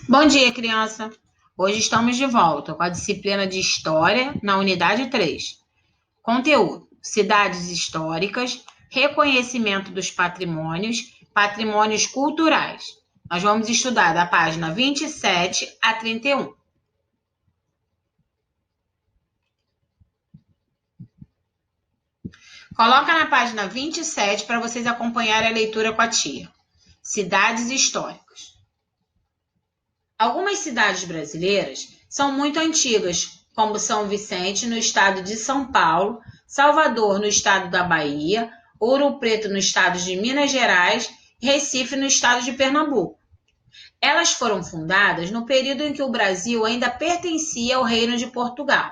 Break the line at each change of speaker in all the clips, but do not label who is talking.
Bom dia, criança! Hoje estamos de volta com a disciplina de História na unidade 3. Conteúdo: cidades históricas, reconhecimento dos patrimônios, patrimônios culturais. Nós vamos estudar da página 27 a 31. Coloca na página 27 para vocês acompanharem a leitura com a tia. Cidades históricas. Algumas cidades brasileiras são muito antigas, como São Vicente, no estado de São Paulo, Salvador, no estado da Bahia, Ouro Preto, no estado de Minas Gerais e Recife, no estado de Pernambuco. Elas foram fundadas no período em que o Brasil ainda pertencia ao Reino de Portugal.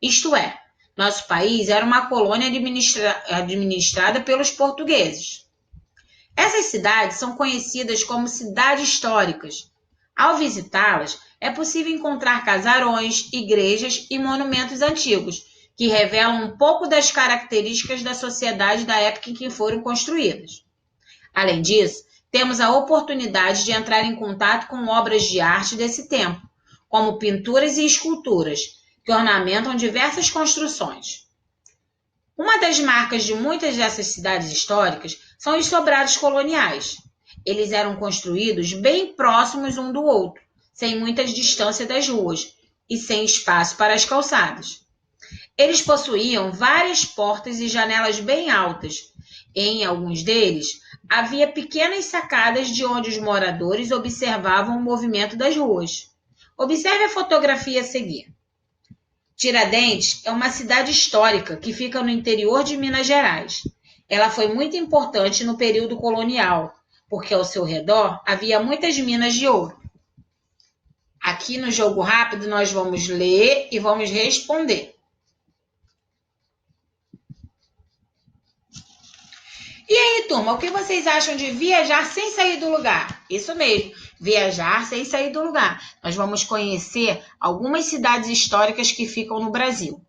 Isto é, nosso país era uma colônia administrada pelos portugueses. Essas cidades são conhecidas como cidades históricas. Ao visitá-las, é possível encontrar casarões, igrejas e monumentos antigos, que revelam um pouco das características da sociedade da época em que foram construídas. Além disso, temos a oportunidade de entrar em contato com obras de arte desse tempo, como pinturas e esculturas, que ornamentam diversas construções. Uma das marcas de muitas dessas cidades históricas são os sobrados coloniais. Eles eram construídos bem próximos um do outro, sem muita distância das ruas e sem espaço para as calçadas. Eles possuíam várias portas e janelas bem altas. Em alguns deles, havia pequenas sacadas de onde os moradores observavam o movimento das ruas. Observe a fotografia a seguir. Tiradentes é uma cidade histórica que fica no interior de Minas Gerais. Ela foi muito importante no período colonial, porque ao seu redor havia muitas minas de ouro. Aqui no jogo rápido nós vamos ler e vamos responder. E aí, turma, o que vocês acham de viajar sem sair do lugar? Isso mesmo, viajar sem sair do lugar. Nós vamos conhecer algumas cidades históricas que ficam no Brasil.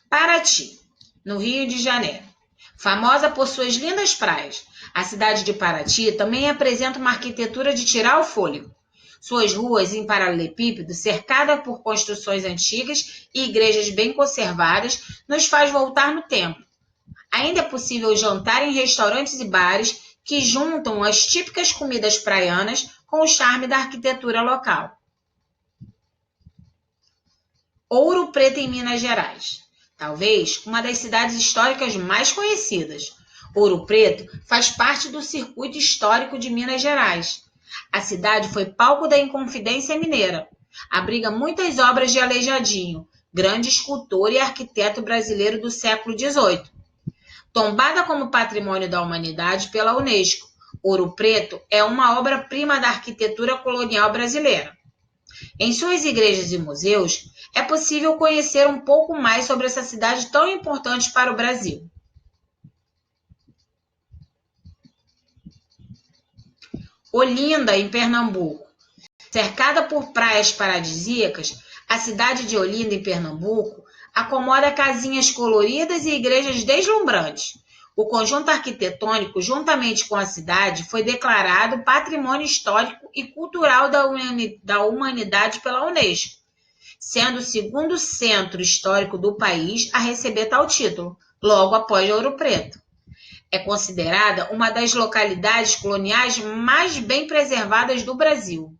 Paraty, no Rio de Janeiro. Famosa por suas lindas praias, a cidade de Paraty também apresenta uma arquitetura de tirar o fôlego. Suas ruas em paralelepípedo, cercada por construções antigas e igrejas bem conservadas, nos faz voltar no tempo. Ainda é possível jantar em restaurantes e bares que juntam as típicas comidas praianas com o charme da arquitetura local. Ouro Preto, em Minas Gerais. Talvez uma das cidades históricas mais conhecidas. Ouro Preto faz parte do circuito histórico de Minas Gerais. A cidade foi palco da Inconfidência Mineira. Abriga muitas obras de Aleijadinho, grande escultor e arquiteto brasileiro do século XVIII. Tombada como Patrimônio da Humanidade pela Unesco, Ouro Preto é uma obra-prima da arquitetura colonial brasileira. Em suas igrejas e museus, é possível conhecer um pouco mais sobre essa cidade tão importante para o Brasil. Olinda, em Pernambuco. Cercada por praias paradisíacas, a cidade de Olinda, em Pernambuco, acomoda casinhas coloridas e igrejas deslumbrantes. O conjunto arquitetônico, juntamente com a cidade, foi declarado Patrimônio Histórico e Cultural da Humanidade pela Unesco, sendo o segundo centro histórico do país a receber tal título, logo após Ouro Preto. É considerada uma das localidades coloniais mais bem preservadas do Brasil.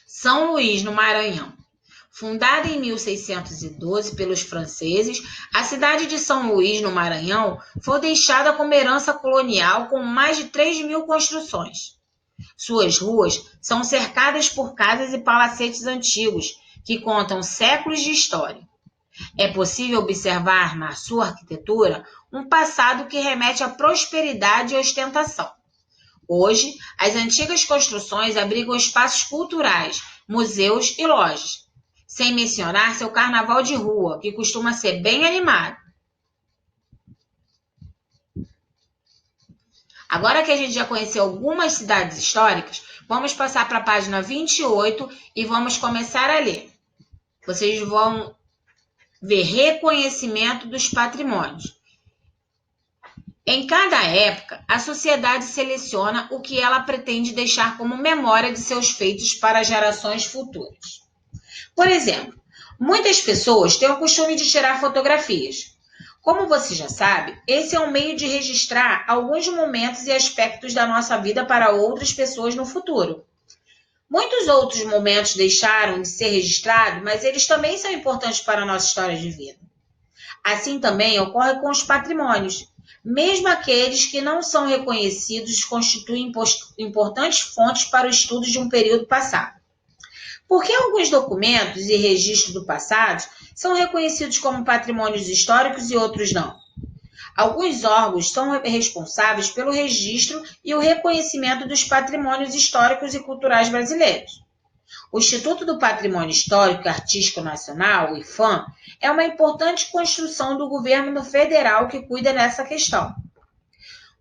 São Luís, no Maranhão. Fundada em 1612 pelos franceses, a cidade de São Luís, no Maranhão, foi deixada como herança colonial com mais de 3.000 construções. Suas ruas são cercadas por casas e palacetes antigos, que contam séculos de história. É possível observar na sua arquitetura um passado que remete à prosperidade e ostentação. Hoje, as antigas construções abrigam espaços culturais, museus e lojas, sem mencionar seu carnaval de rua, que costuma ser bem animado. Agora que a gente já conheceu algumas cidades históricas, vamos passar para a página 28 e vamos começar a ler. Vocês vão ver reconhecimento dos patrimônios. Em cada época, a sociedade seleciona o que ela pretende deixar como memória de seus feitos para gerações futuras. Por exemplo, muitas pessoas têm o costume de tirar fotografias. Como você já sabe, esse é um meio de registrar alguns momentos e aspectos da nossa vida para outras pessoas no futuro. Muitos outros momentos deixaram de ser registrados, mas eles também são importantes para a nossa história de vida. Assim também ocorre com os patrimônios. Mesmo aqueles que não são reconhecidos constituem importantes fontes para o estudo de um período passado. Por que alguns documentos e registros do passado são reconhecidos como patrimônios históricos e outros não? Alguns órgãos são responsáveis pelo registro e o reconhecimento dos patrimônios históricos e culturais brasileiros. O Instituto do Patrimônio Histórico e Artístico Nacional, o IPHAN, é uma importante construção do governo federal que cuida dessa questão.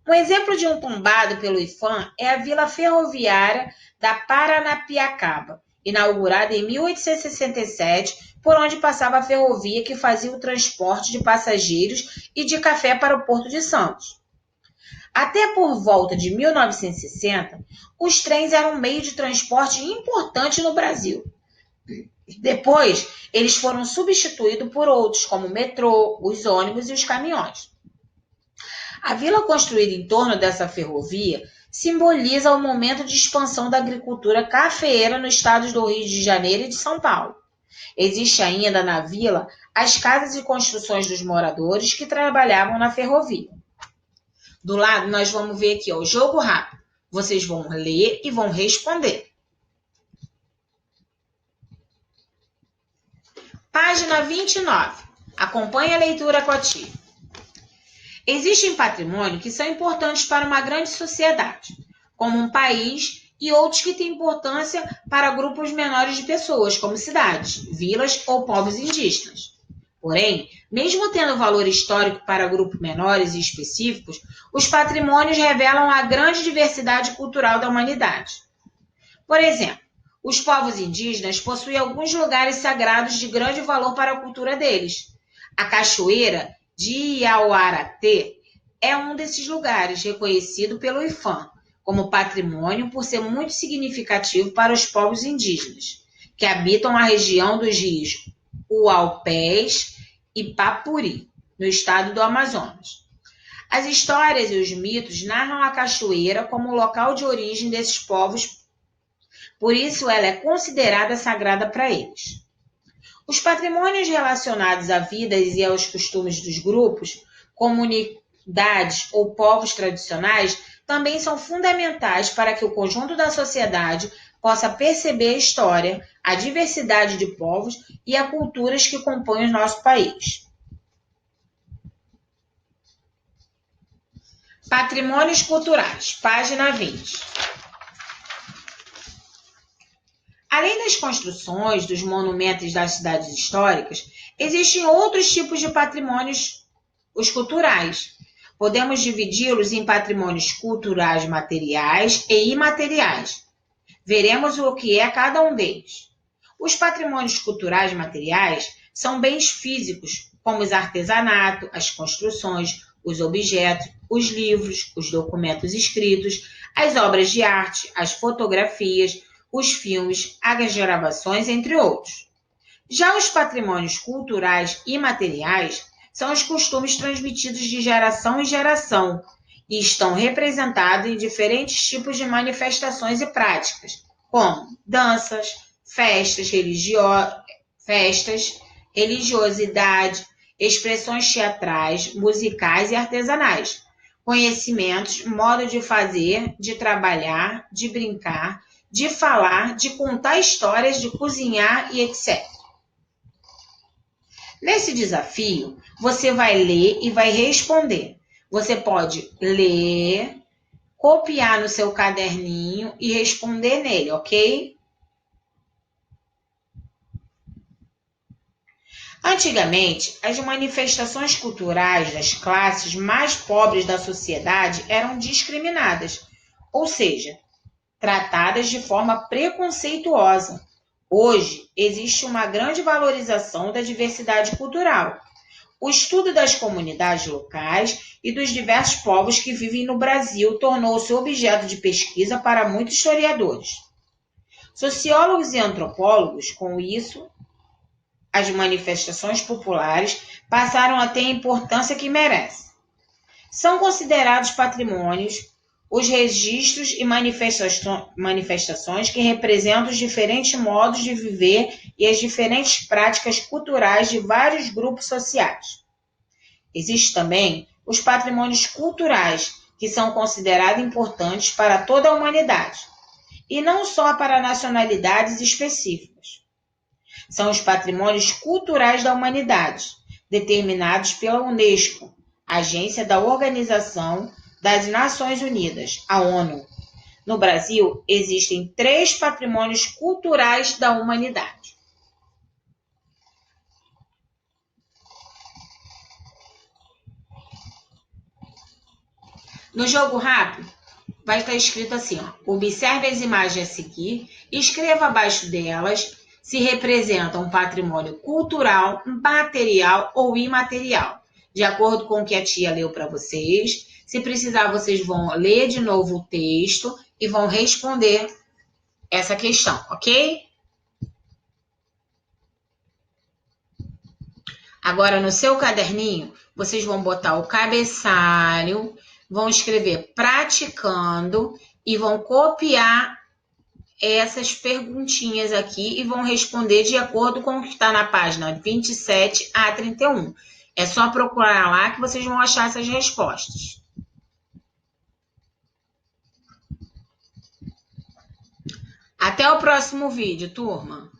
Um exemplo de um tombado pelo IPHAN é a Vila Ferroviária da Paranapiacaba, inaugurada em 1867, por onde passava a ferrovia que fazia o transporte de passageiros e de café para o Porto de Santos. Até por volta de 1960, os trens eram um meio de transporte importante no Brasil. Depois, eles foram substituídos por outros, como o metrô, os ônibus e os caminhões. A vila construída em torno dessa ferrovia simboliza o momento de expansão da agricultura cafeeira nos estados do Rio de Janeiro e de São Paulo. Existe ainda na vila as casas e construções dos moradores que trabalhavam na ferrovia. Do lado, nós vamos ver aqui, ó, o jogo rápido. Vocês vão ler e vão responder. Página 29. Acompanhe a leitura com a tia. Existem patrimônios que são importantes para uma grande sociedade, como um país, e outros que têm importância para grupos menores de pessoas, como cidades, vilas ou povos indígenas. Porém, mesmo tendo valor histórico para grupos menores e específicos, os patrimônios revelam a grande diversidade cultural da humanidade. Por exemplo, os povos indígenas possuem alguns lugares sagrados de grande valor para a cultura deles. A cachoeira de Iauaratê é um desses lugares, reconhecido pelo IPHAN como patrimônio por ser muito significativo para os povos indígenas, que habitam a região dos rios Uaupés e Papuri, no estado do Amazonas. As histórias e os mitos narram a cachoeira como o local de origem desses povos, por isso ela é considerada sagrada para eles. Os patrimônios relacionados à vida e aos costumes dos grupos, comunidades ou povos tradicionais também são fundamentais para que o conjunto da sociedade possa perceber a história, a diversidade de povos e as culturas que compõem o nosso país. Patrimônios culturais, página 20. Além das construções, dos monumentos das cidades históricas, existem outros tipos de patrimônios, os culturais. Podemos dividi-los em patrimônios culturais materiais e imateriais. Veremos o que é cada um deles. Os patrimônios culturais materiais são bens físicos, como os artesanatos, as construções, os objetos, os livros, os documentos escritos, as obras de arte, as fotografias, os filmes, as gravações, entre outros. Já os patrimônios culturais imateriais são os costumes transmitidos de geração em geração e estão representados em diferentes tipos de manifestações e práticas, como danças, festas, religiosidade, expressões teatrais, musicais e artesanais, conhecimentos, modo de fazer, de trabalhar, de brincar, de falar, de contar histórias, de cozinhar e etc. Nesse desafio, você vai ler e vai responder. Você pode ler, copiar no seu caderninho e responder nele, ok? Antigamente, as manifestações culturais das classes mais pobres da sociedade eram discriminadas, ou seja, tratadas de forma preconceituosa. Hoje, existe uma grande valorização da diversidade cultural. O estudo das comunidades locais e dos diversos povos que vivem no Brasil tornou-se objeto de pesquisa para muitos historiadores. Sociólogos e antropólogos, com isso, as manifestações populares passaram a ter a importância que merecem. São considerados patrimônios os registros e manifestações que representam os diferentes modos de viver e as diferentes práticas culturais de vários grupos sociais. Existem também os patrimônios culturais, que são considerados importantes para toda a humanidade, e não só para nacionalidades específicas. São os patrimônios culturais da humanidade, determinados pela Unesco, Agência da Organização das Nações Unidas, a ONU. No Brasil, existem 3 patrimônios culturais da humanidade. No jogo rápido, vai estar escrito assim, observe as imagens a seguir e escreva abaixo delas se representam um patrimônio cultural, material ou imaterial, de acordo com o que a tia leu para vocês. Se precisar, vocês vão ler de novo o texto e vão responder essa questão, ok? Agora, no seu caderninho, vocês vão botar o cabeçalho, vão escrever praticando e vão copiar essas perguntinhas aqui e vão responder de acordo com o que está na página 27 a 31. É só procurar lá que vocês vão achar essas respostas. Até o próximo vídeo, turma!